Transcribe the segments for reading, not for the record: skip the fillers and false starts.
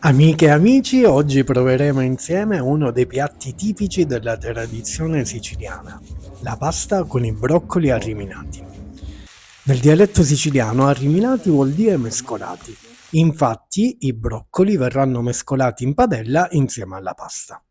Amiche e amici, oggi proveremo insieme uno dei piatti tipici della tradizione siciliana, la pasta con i broccoli arriminati. Nel dialetto siciliano arriminati vuol dire mescolati. Infatti i broccoli verranno mescolati in padella insieme alla pasta.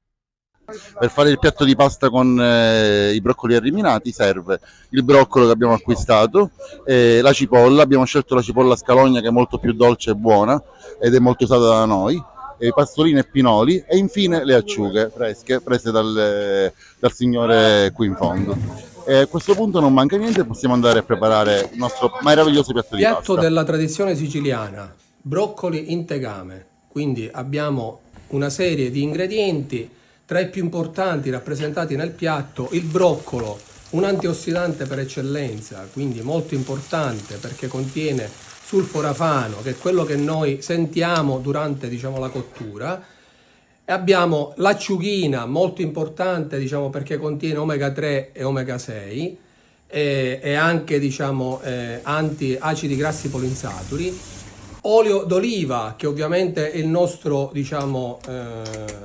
Per fare il piatto di pasta con i broccoli arriminati serve il broccolo che abbiamo acquistato, la cipolla, abbiamo scelto la cipolla scalogna che è molto più dolce e buona ed è molto usata da noi, pastolini e pinoli e infine le acciughe fresche prese dal signore qui in fondo. E a questo punto non manca niente, possiamo andare a preparare il nostro meraviglioso piatto di Piatto pasta. della tradizione siciliana, broccoli in tegame. Quindi abbiamo una serie di ingredienti, tra i più importanti rappresentati nel piatto, il broccolo, un antiossidante per eccellenza, quindi molto importante perché contiene sulforafano, che è quello che noi sentiamo durante, diciamo, la cottura. E abbiamo l'acciughina, molto importante, diciamo, perché contiene omega 3 e omega 6 e anche, diciamo, anti-acidi grassi polinsaturi. Olio d'oliva, che ovviamente è il nostro, diciamo,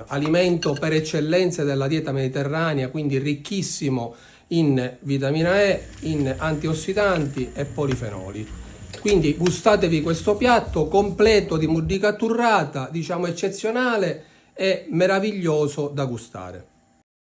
alimento per eccellenza della dieta mediterranea, quindi ricchissimo in vitamina E, in antiossidanti e polifenoli. Quindi gustatevi questo piatto completo di muddica turrata, diciamo eccezionale e meraviglioso da gustare.